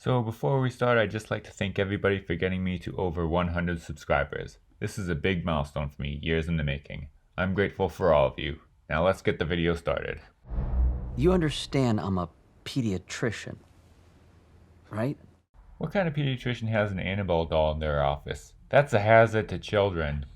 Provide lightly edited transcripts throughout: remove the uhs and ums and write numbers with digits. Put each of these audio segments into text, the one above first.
So before we start, I'd just like to thank everybody for getting me to over 100 subscribers. This is a big milestone for me, years in the making. I'm grateful for all of you. Now let's get the video started. You understand I'm a pediatrician, right? What kind of pediatrician has an Annabelle doll in their office? That's a hazard to children.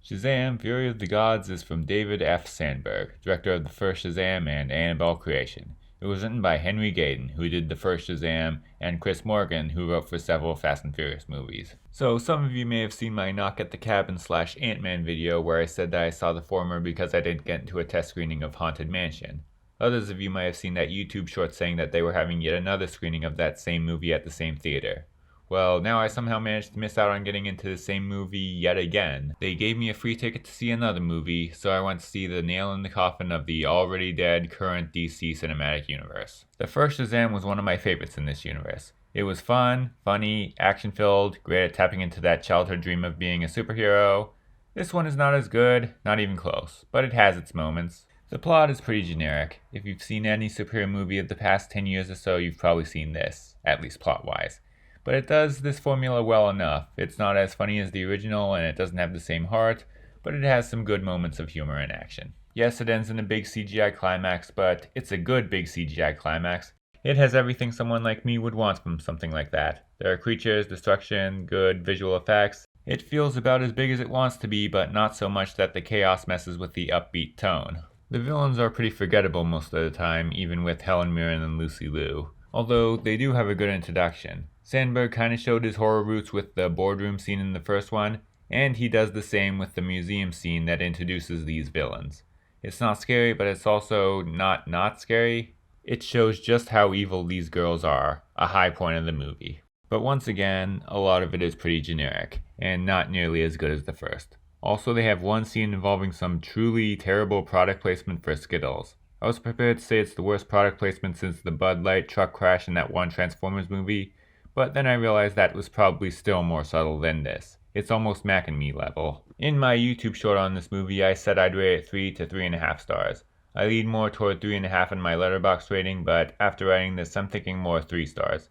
Shazam! Fury of the Gods is from David F. Sandberg, director of the first Shazam and Annabelle creation. It was written by Henry Gayden, who did the first Shazam, and Chris Morgan, who wrote for several Fast and Furious movies. So some of you may have seen my Knock at the Cabin / Ant-Man video where I said that I saw the former because I didn't get into a test screening of Haunted Mansion. Others of you might have seen that YouTube short saying that they were having yet another screening of that same movie at the same theater. Well, now I somehow managed to miss out on getting into the same movie yet again. They gave me a free ticket to see another movie, so I went to see the nail in the coffin of the already dead current DC cinematic universe. The first Shazam was one of my favorites in this universe. It was fun, funny, action-filled, great at tapping into that childhood dream of being a superhero. This one is not as good, not even close, but it has its moments. The plot is pretty generic. If you've seen any superhero movie of the past 10 years or so, you've probably seen this, at least plot-wise. But it does this formula well enough. It's not as funny as the original, and it doesn't have the same heart, but it has some good moments of humor and action. Yes, it ends in a big CGI climax, but it's a good big CGI climax. It has everything someone like me would want from something like that. There are creatures, destruction, good visual effects. It feels about as big as it wants to be, but not so much that the chaos messes with the upbeat tone. The villains are pretty forgettable most of the time, even with Helen Mirren and Lucy Liu, although they do have a good introduction. Sandberg kinda showed his horror roots with the boardroom scene in the first one, and he does the same with the museum scene that introduces these villains. It's not scary, but it's also not scary. It shows just how evil these girls are, a high point of the movie. But once again, a lot of it is pretty generic, and not nearly as good as the first. Also, they have one scene involving some truly terrible product placement for Skittles. I was prepared to say it's the worst product placement since the Bud Light truck crash in that one Transformers movie, but then I realized that was probably still more subtle than this. It's almost Mac and Me level. In my YouTube short on this movie, I said I'd rate it 3 to 3.5 stars. I lean more toward 3.5 in my Letterboxd rating, but after writing this, I'm thinking more 3 stars.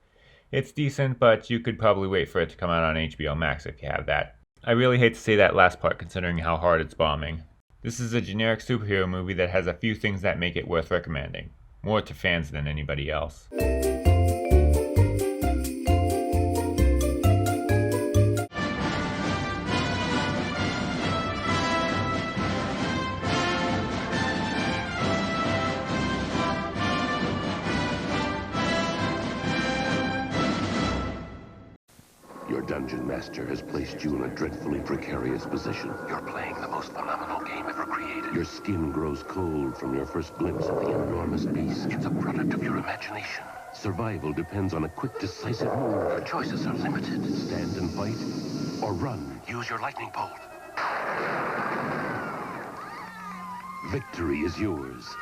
It's decent, but you could probably wait for it to come out on HBO Max if you have that. I really hate to say that last part considering how hard it's bombing. This is a generic superhero movie that has a few things that make it worth recommending. More to fans than anybody else. Your dungeon master has placed you in a dreadfully precarious position. You're playing the most phenomenal game ever created. Your skin grows cold from your first glimpse of the enormous beast. It's a product of your imagination. Survival depends on a quick, decisive move. Your choices are limited. Stand and fight, or run. Use your lightning bolt. Victory is yours.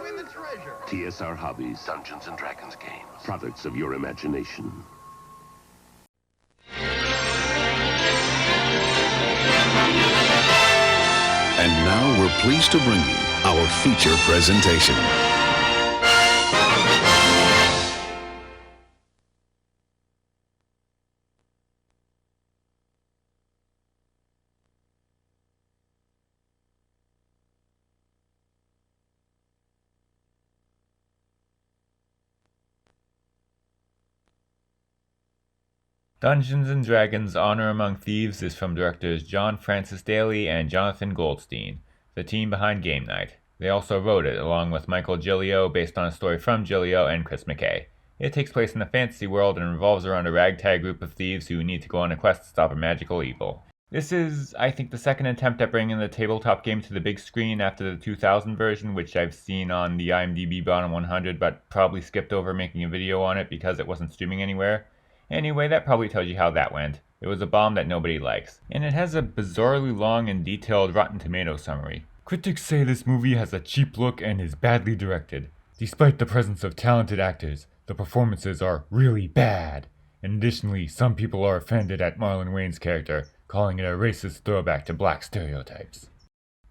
Win the treasure. TSR Hobbies. Dungeons and Dragons games. Products of your imagination. And now we're pleased to bring you our feature presentation. Dungeons & Dragons: Honor Among Thieves is from directors John Francis Daley and Jonathan Goldstein, the team behind Game Night. They also wrote it, along with Michael Gillio, based on a story from Gillio and Chris McKay. It takes place in a fantasy world and revolves around a ragtag group of thieves who need to go on a quest to stop a magical evil. This is, I think, the second attempt at bringing the tabletop game to the big screen after the 2000 version, which I've seen on the IMDB bottom 100, but probably skipped over making a video on it because it wasn't streaming anywhere. Anyway, that probably tells you how that went. It was a bomb that nobody likes. And it has a bizarrely long and detailed Rotten Tomatoes summary. Critics say this movie has a cheap look and is badly directed. Despite the presence of talented actors, the performances are really bad. And additionally, some people are offended at Marlon Wayne's character, calling it a racist throwback to black stereotypes.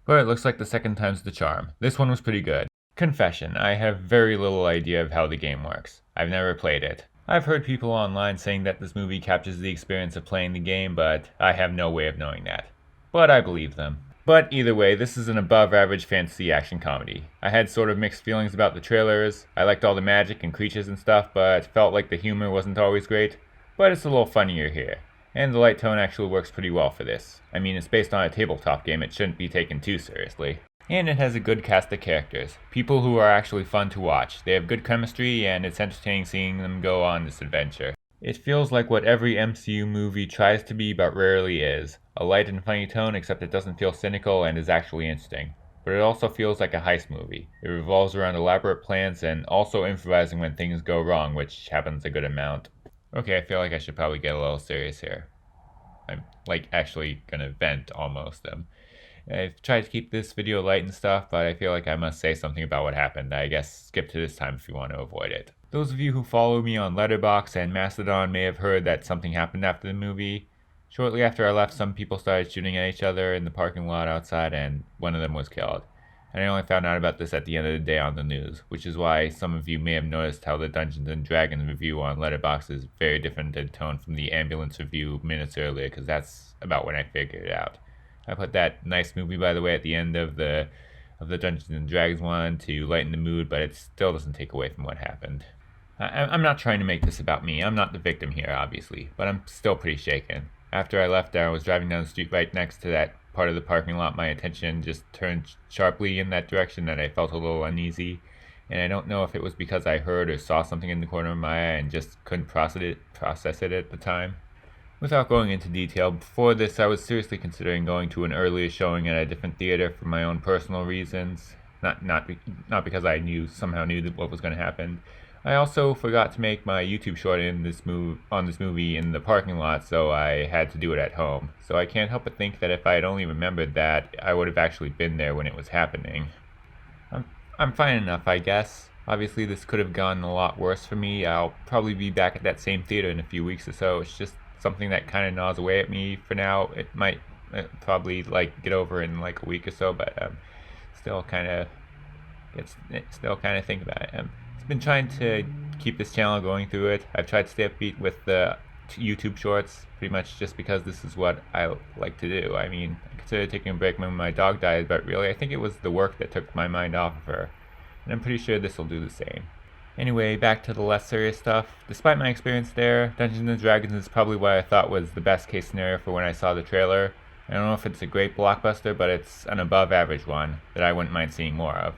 But it looks like the second time's the charm. This one was pretty good. Confession, I have very little idea of how the game works. I've never played it. I've heard people online saying that this movie captures the experience of playing the game, but I have no way of knowing that. But I believe them. But either way, this is an above-average fantasy action comedy. I had sort of mixed feelings about the trailers. I liked all the magic and creatures and stuff, but felt like the humor wasn't always great. But it's a little funnier here. And the light tone actually works pretty well for this. I mean, it's based on a tabletop game, it shouldn't be taken too seriously. And it has a good cast of characters. People who are actually fun to watch. They have good chemistry, and it's entertaining seeing them go on this adventure. It feels like what every MCU movie tries to be but rarely is. A light and funny tone, except it doesn't feel cynical and is actually interesting. But it also feels like a heist movie. It revolves around elaborate plans and also improvising when things go wrong, which happens a good amount. Okay, I feel like I should probably get a little serious here. I'm actually gonna vent almost. I've tried to keep this video light and stuff, but I feel like I must say something about what happened. I guess skip to this time if you want to avoid it. Those of you who follow me on Letterboxd and Mastodon may have heard that something happened after the movie. Shortly after I left, some people started shooting at each other in the parking lot outside, and one of them was killed. And I only found out about this at the end of the day on the news, which is why some of you may have noticed how the Dungeons & Dragons review on Letterboxd is very different in tone from the ambulance review minutes earlier, because that's about when I figured it out. I put that nice movie, by the way, at the end of the Dungeons & Dragons one to lighten the mood, but it still doesn't take away from what happened. I'm not trying to make this about me. I'm not the victim here, obviously, but I'm still pretty shaken. After I left there, I was driving down the street right next to that part of the parking lot. My attention just turned sharply in that direction, and I felt a little uneasy. And I don't know if it was because I heard or saw something in the corner of my eye and just couldn't process it at the time. Without going into detail, before this I was seriously considering going to an earlier showing at a different theater for my own personal reasons. Not because I somehow knew what was going to happen. I also forgot to make my YouTube short on this movie in the parking lot, so I had to do it at home. So I can't help but think that if I had only remembered that, I would have actually been there when it was happening. I'm fine enough, I guess. Obviously, this could have gone a lot worse for me. I'll probably be back at that same theater in a few weeks or so. It's just something that kind of gnaws away at me for now. It might probably get over in a week or so, but still kind of think about it. I've been trying to keep this channel going through it. I've tried to stay upbeat with the YouTube shorts, pretty much just because this is what I like to do. I mean, I considered taking a break when my dog died, but really I think it was the work that took my mind off of her. And I'm pretty sure this will do the same. Anyway, back to the less serious stuff. Despite my experience there, Dungeons & Dragons is probably what I thought was the best case scenario for when I saw the trailer. I don't know if it's a great blockbuster, but it's an above average one that I wouldn't mind seeing more of.